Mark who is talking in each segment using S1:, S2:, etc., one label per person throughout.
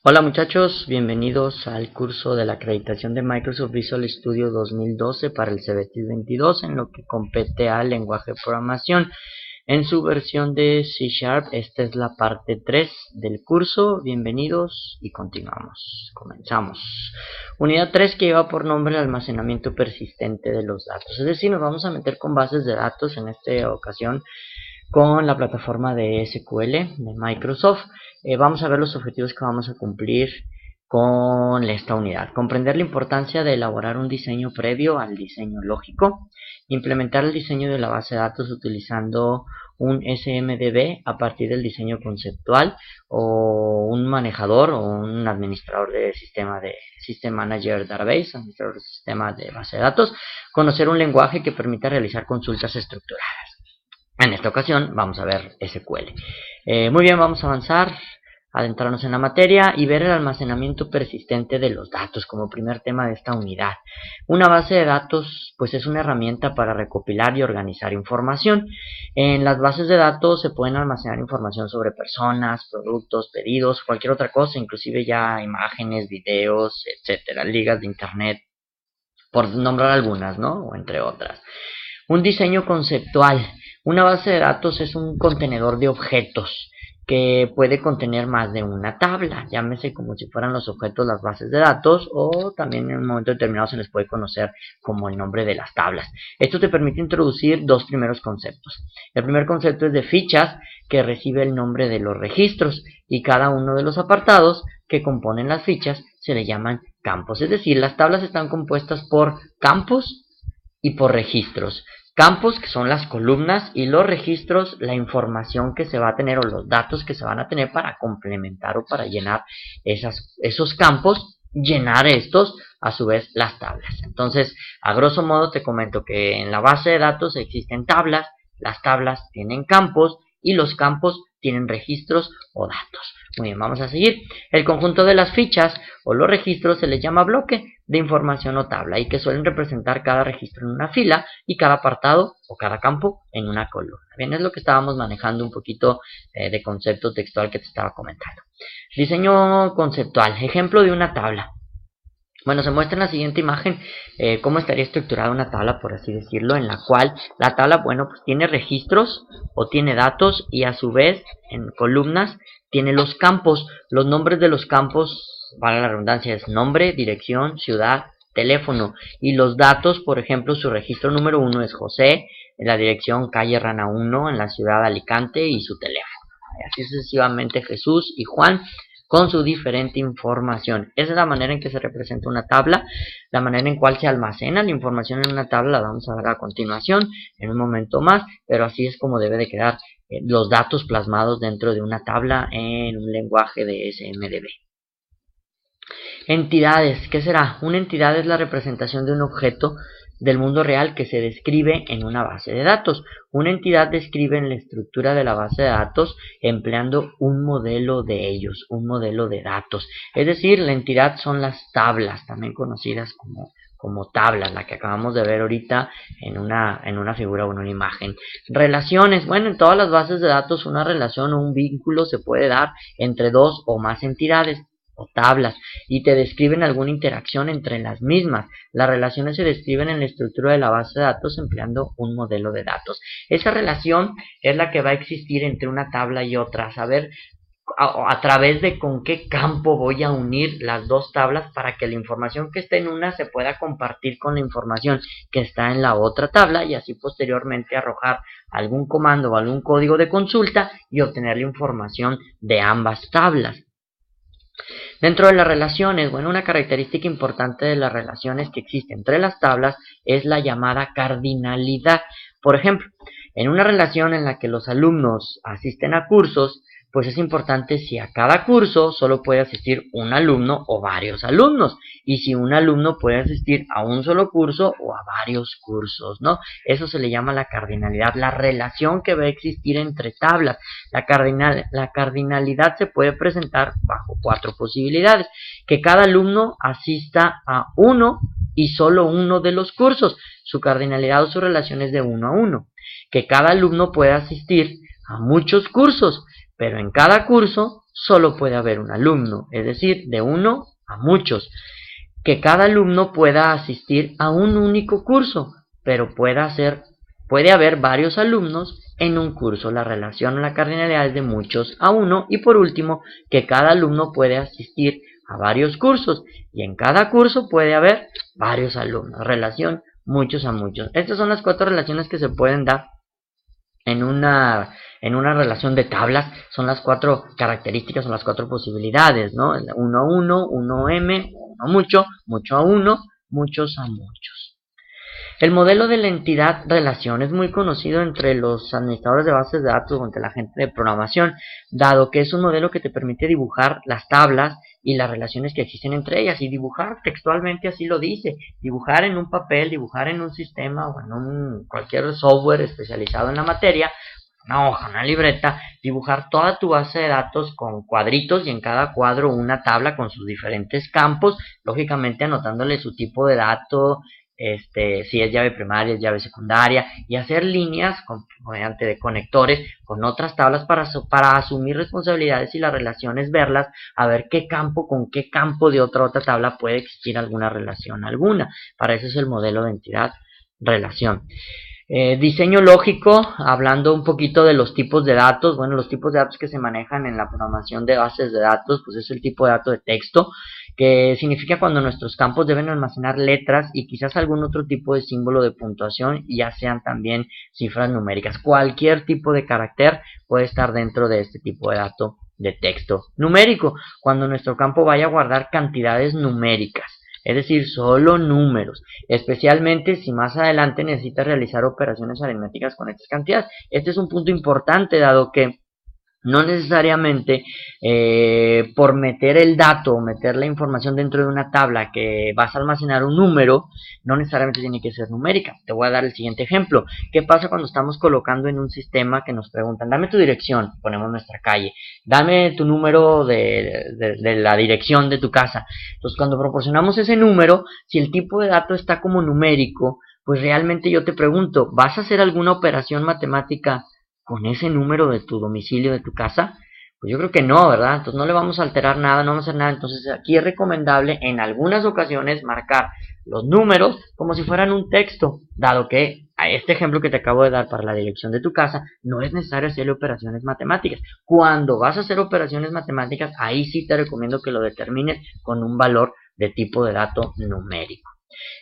S1: Hola muchachos, bienvenidos al curso de la acreditación de Microsoft Visual Studio 2012 para el CBT 22 en lo que compete al lenguaje de programación. En su versión de C#, esta es la parte 3 del curso. Bienvenidos y continuamos. Comenzamos. Unidad 3 que lleva por nombre el almacenamiento persistente de los datos. Es decir, nos vamos a meter con bases de datos en esta ocasión con la plataforma de SQL de Microsoft. Vamos a ver los objetivos que vamos a cumplir con esta unidad. Comprender la importancia de elaborar un diseño previo al diseño lógico. Implementar el diseño de la base de datos utilizando un SMDB a partir del diseño conceptual o un manejador o un administrador de sistema de System Manager Database, administrador de sistema de base de datos. Conocer un lenguaje que permita realizar consultas estructuradas. En esta ocasión vamos a ver SQL. Muy bien, vamos a avanzar, adentrarnos en la materia y ver el almacenamiento persistente de los datos como primer tema de esta unidad. Una base de datos pues es una herramienta para recopilar y organizar información. En las bases de datos se pueden almacenar información sobre personas, productos, pedidos, cualquier otra cosa, inclusive ya imágenes, videos, etcétera, ligas de internet, por nombrar algunas, ¿no? O entre otras. Un diseño conceptual. Una base de datos es un contenedor de objetos que puede contener más de una tabla, llámese como si fueran los objetos las bases de datos, o también en un momento determinado se les puede conocer como el nombre de las tablas. Esto te permite introducir dos primeros conceptos. El primer concepto es de fichas, que recibe el nombre de los registros, y cada uno de los apartados que componen las fichas se le llaman campos. Es decir, las tablas están compuestas por campos y por registros. Campos, que son las columnas, y los registros, la información que se va a tener o los datos que se van a tener para complementar o para llenar esos campos, llenar estos, a su vez, las tablas. Entonces, a grosso modo te comento que en la base de datos existen tablas, las tablas tienen campos y los campos tienen registros o datos. Muy bien, vamos a seguir. El conjunto de las fichas o los registros se les llama bloque de información o tabla y que suelen representar cada registro en una fila y cada apartado o cada campo en una columna. Bien, es lo que estábamos manejando un poquito de concepto textual que te estaba comentando. Diseño conceptual, ejemplo de una tabla. Bueno, se muestra en la siguiente imagen cómo estaría estructurada una tabla, por así decirlo, en la cual la tabla, bueno, pues tiene registros o tiene datos y a su vez en columnas tiene los campos. Los nombres de los campos, para la redundancia, es nombre, dirección, ciudad, teléfono. Y los datos, por ejemplo, su registro número 1 es José, en la dirección calle Rana 1, en la ciudad de Alicante, y su teléfono. Así sucesivamente Jesús y Juan, con su diferente información. Esa es la manera en que se representa una tabla, la manera en cual se almacena la información en una tabla, la vamos a ver a continuación, en un momento más, pero así es como debe de quedar los datos plasmados dentro de una tabla en un lenguaje de SMDB. Entidades, ¿qué será? Una entidad es la representación de un objeto del mundo real que se describe en una base de datos. Una entidad describe en la estructura de la base de datos empleando un modelo de ellos, un modelo de datos. Es decir, la entidad son las tablas, también conocidas como tablas, la que acabamos de ver ahorita en una figura o en una imagen. Relaciones, bueno, en todas las bases de datos una relación o un vínculo se puede dar entre dos o más entidades o tablas, y te describen alguna interacción entre las mismas. Las relaciones se describen en la estructura de la base de datos empleando un modelo de datos. Esa relación es la que va a existir entre una tabla y otra, saber a través de con qué campo voy a unir las dos tablas para que la información que está en una se pueda compartir con la información que está en la otra tabla y así posteriormente arrojar algún comando o algún código de consulta y obtener la información de ambas tablas. Dentro de las relaciones, bueno, una característica importante de las relaciones que existen entre las tablas es la llamada cardinalidad. Por ejemplo, en una relación en la que los alumnos asisten a cursos, pues es importante si a cada curso solo puede asistir un alumno o varios alumnos, y si un alumno puede asistir a un solo curso o a varios cursos, ¿no? Eso se le llama la cardinalidad, la relación que va a existir entre tablas. La cardinalidad se puede presentar bajo 4 posibilidades: que cada alumno asista a uno y solo uno de los cursos, su cardinalidad o su relación es de 1 a 1, que cada alumno pueda asistir a muchos cursos, pero en cada curso solo puede haber un alumno, es decir, de uno a muchos. Que cada alumno pueda asistir a un único curso, pero puede haber varios alumnos en un curso. La relación o la cardinalidad es de muchos a uno. Y por último, que cada alumno puede asistir a varios cursos y en cada curso puede haber varios alumnos. Relación muchos a muchos. Estas son las 4 relaciones que se pueden dar en una relación de tablas. Son las 4 características, son las 4 posibilidades, ¿no? 1 a 1, 1 m, 1 a mucho, mucho a 1, muchos a muchos. El modelo de la entidad relación es muy conocido entre los administradores de bases de datos o entre la gente de programación, dado que es un modelo que te permite dibujar las tablas y las relaciones que existen entre ellas, y dibujar textualmente así lo dice, dibujar en un papel, dibujar en un sistema o en cualquier software especializado en la materia, una hoja, una libreta, dibujar toda tu base de datos con cuadritos y en cada cuadro una tabla con sus diferentes campos, lógicamente anotándole su tipo de dato, si es llave primaria, es llave secundaria, y hacer líneas mediante de conectores con otras tablas para asumir responsabilidades y las relaciones, verlas, a ver qué campo con qué campo de otra tabla puede existir alguna relación alguna. Para eso es el modelo de entidad relación. Diseño lógico, hablando un poquito de los tipos de datos. Bueno, los tipos de datos que se manejan en la programación de bases de datos, pues es el tipo de dato de texto, que significa cuando nuestros campos deben almacenar letras y quizás algún otro tipo de símbolo de puntuación, ya sean también cifras numéricas. Cualquier tipo de carácter puede estar dentro de este tipo de dato de texto. Numérico, cuando nuestro campo vaya a guardar cantidades numéricas, es decir, solo números, especialmente si más adelante necesitas realizar operaciones aritméticas con estas cantidades. Este es un punto importante, dado que no necesariamente por meter el dato o meter la información dentro de una tabla que vas a almacenar un número, no necesariamente tiene que ser numérica. Te voy a dar el siguiente ejemplo. ¿Qué pasa cuando estamos colocando en un sistema que nos preguntan, dame tu dirección, ponemos nuestra calle, dame tu número de la dirección de tu casa? Entonces, cuando proporcionamos ese número, si el tipo de dato está como numérico, pues realmente yo te pregunto, ¿vas a hacer alguna operación matemática con ese número de tu domicilio, de tu casa? Pues yo creo que no, ¿verdad? Entonces no le vamos a alterar nada, no vamos a hacer nada. Entonces aquí es recomendable en algunas ocasiones marcar los números como si fueran un texto, dado que a este ejemplo que te acabo de dar para la dirección de tu casa no es necesario hacerle operaciones matemáticas. Cuando vas a hacer operaciones matemáticas, ahí sí te recomiendo que lo determines con un valor de tipo de dato numérico.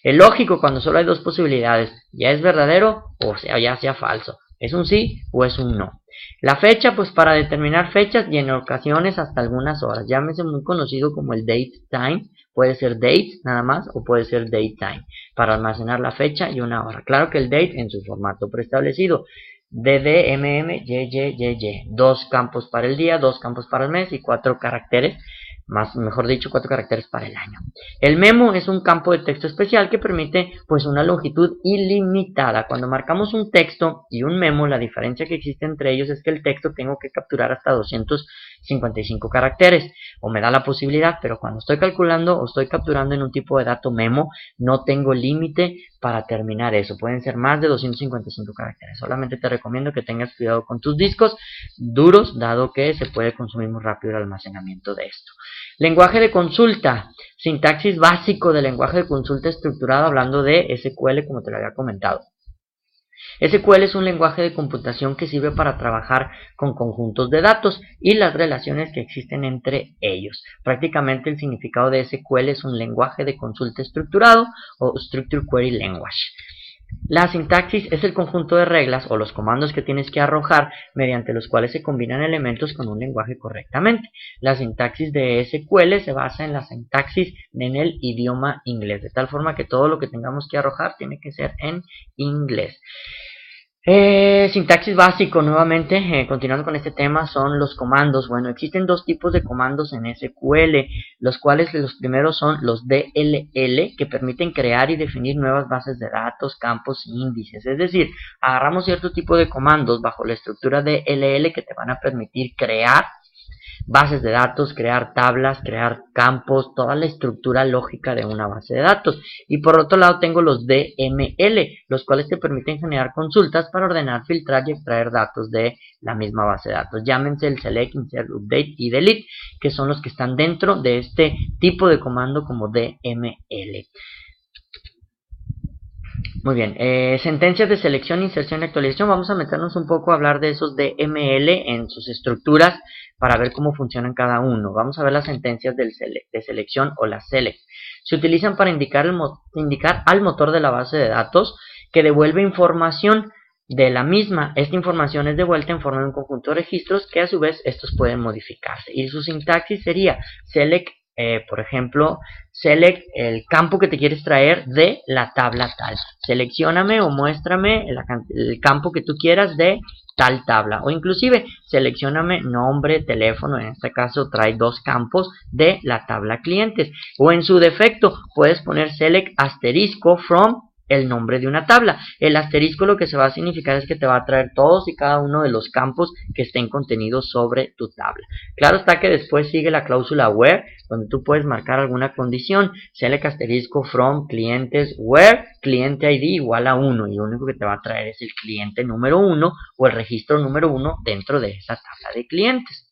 S1: El lógico, cuando solo hay dos posibilidades, ya es verdadero o sea, ya sea falso. ¿Es un sí o es un no? La fecha, pues para determinar fechas y en ocasiones hasta algunas horas. Llámese muy conocido como el date time. Puede ser date nada más o puede ser date time, para almacenar la fecha y una hora. Claro que el date en su formato preestablecido. DD, MM, YY. 2 campos para el día, 2 campos para el mes y 4 caracteres. Mejor dicho, 4 caracteres para el año. El memo es un campo de texto especial que permite pues una longitud ilimitada. Cuando marcamos un texto y un memo, la diferencia que existe entre ellos es que el texto tengo que capturar hasta 255 caracteres, o me da la posibilidad, pero cuando estoy calculando o estoy capturando en un tipo de dato memo, no tengo límite para terminar eso. Pueden ser más de 255 caracteres. Solamente te recomiendo que tengas cuidado con tus discos duros, dado que se puede consumir muy rápido el almacenamiento de esto. Lenguaje de consulta, sintaxis básico del lenguaje de consulta estructurado, hablando de SQL como te lo había comentado. SQL es un lenguaje de computación que sirve para trabajar con conjuntos de datos y las relaciones que existen entre ellos. Prácticamente el significado de SQL es un lenguaje de consulta estructurado o Structured Query Language. La sintaxis es el conjunto de reglas o los comandos que tienes que arrojar mediante los cuales se combinan elementos con un lenguaje correctamente. La sintaxis de SQL se basa en la sintaxis en el idioma inglés, de tal forma que todo lo que tengamos que arrojar tiene que ser en inglés. Sintaxis básico, nuevamente, continuando con este tema, son los comandos. Bueno, existen dos tipos de comandos en SQL, los cuales los primeros son los DLL, que permiten crear y definir nuevas bases de datos, campos y índices. Es decir, agarramos cierto tipo de comandos bajo la estructura DLL que te van a permitir crear bases de datos, crear tablas, crear campos, toda la estructura lógica de una base de datos. Y por otro lado tengo los DML, los cuales te permiten generar consultas para ordenar, filtrar y extraer datos de la misma base de datos. Llámense el select, insert, update y delete, que son los que están dentro de este tipo de comando como DML. Muy bien, sentencias de selección, inserción y actualización. Vamos a meternos un poco a hablar de esos DML en sus estructuras para ver cómo funcionan cada uno. Vamos a ver las sentencias de selección o las select. Se utilizan para indicar al motor de la base de datos que devuelve información de la misma. Esta información es devuelta en forma de un conjunto de registros que a su vez estos pueden modificarse. Y su sintaxis sería select, por ejemplo, select el campo que te quieres traer de la tabla tal. Seleccióname o muéstrame el campo que tú quieras de tal tabla. O inclusive seleccióname nombre, teléfono, en este caso trae dos campos de la tabla clientes. O en su defecto puedes poner select asterisco from el nombre de una tabla. El asterisco lo que se va a significar es que te va a traer todos y cada uno de los campos que estén contenidos sobre tu tabla. Claro está que después sigue la cláusula where, donde tú puedes marcar alguna condición. Select asterisco from clientes where cliente ID igual a 1, y lo único que te va a traer es el cliente número 1 o el registro número 1 dentro de esa tabla de clientes.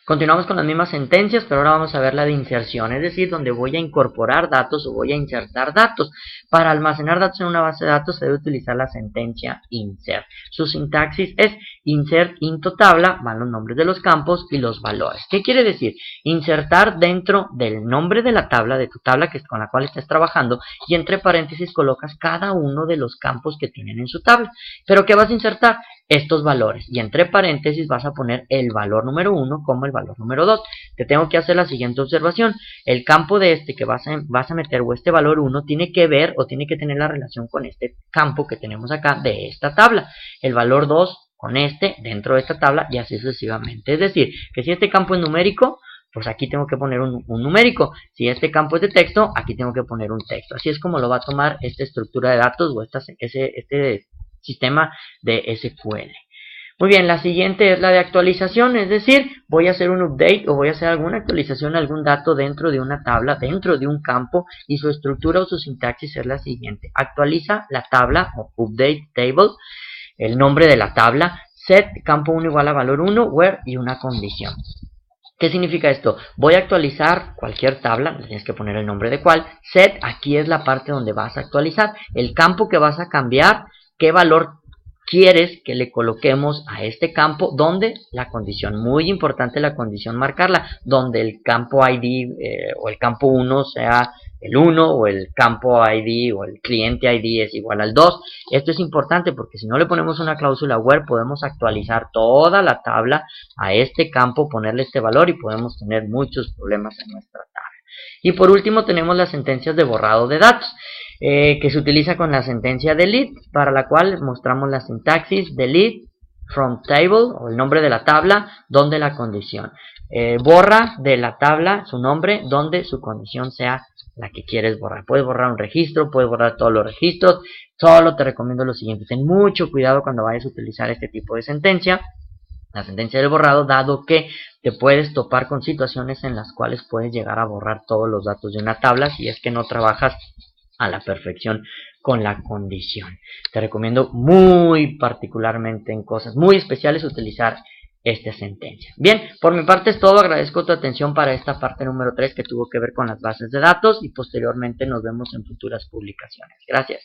S1: Continuamos con las mismas sentencias, pero ahora vamos a ver la de inserción, es decir, donde voy a incorporar datos o voy a insertar datos. Para almacenar datos en una base de datos se debe utilizar la sentencia insert. Su sintaxis es insert into tabla, van los nombres de los campos y los valores. ¿Qué quiere decir? Insertar dentro del nombre de la tabla, de tu tabla con la cual estés trabajando, y entre paréntesis colocas cada uno de los campos que tienen en su tabla. ¿Pero qué vas a insertar? Estos valores, y entre paréntesis vas a poner el valor número 1 como el valor número 2. Te tengo que hacer la siguiente observación: el campo de este que vas a meter, o este valor 1, tiene que ver o tiene que tener la relación con este campo que tenemos acá de esta tabla, el valor 2 con este dentro de esta tabla, y así sucesivamente. Es decir, que si este campo es numérico, pues aquí tengo que poner un numérico. Si este campo es de texto, aquí tengo que poner un texto. Así es como lo va a tomar esta estructura de datos o este sistema de SQL. Muy bien, la siguiente es la de actualización, es decir, voy a hacer un update o voy a hacer alguna actualización, algún dato dentro de una tabla, dentro de un campo, y su estructura o su sintaxis es la siguiente: actualiza la tabla o update table, el nombre de la tabla, set campo 1 igual a valor 1, where y una condición. ¿Qué significa esto? Voy a actualizar cualquier tabla, le tienes que poner el nombre de cuál. Set, aquí es la parte donde vas a actualizar. El campo que vas a cambiar, qué valor quieres que le coloquemos a este campo, donde la condición, muy importante la condición marcarla, donde el campo ID o el campo 1 sea el 1, o el campo ID o el cliente ID es igual al 2. Esto es importante porque si no le ponemos una cláusula where, podemos actualizar toda la tabla a este campo, ponerle este valor, y podemos tener muchos problemas en nuestra tabla. Y por último tenemos las sentencias de borrado de datos, que se utiliza con la sentencia delete, para la cual mostramos la sintaxis delete from table, o el nombre de la tabla, donde la condición. Borra de la tabla su nombre, donde su condición sea la que quieres borrar. Puedes borrar un registro, puedes borrar todos los registros. Solo te recomiendo lo siguiente: ten mucho cuidado cuando vayas a utilizar este tipo de sentencia, la sentencia del borrado, dado que te puedes topar con situaciones en las cuales puedes llegar a borrar todos los datos de una tabla si es que no trabajas a la perfección con la condición. Te recomiendo muy particularmente en cosas muy especiales utilizar esta sentencia. Bien, por mi parte es todo. Agradezco tu atención para esta parte número 3 que tuvo que ver con las bases de datos, y posteriormente nos vemos en futuras publicaciones. Gracias.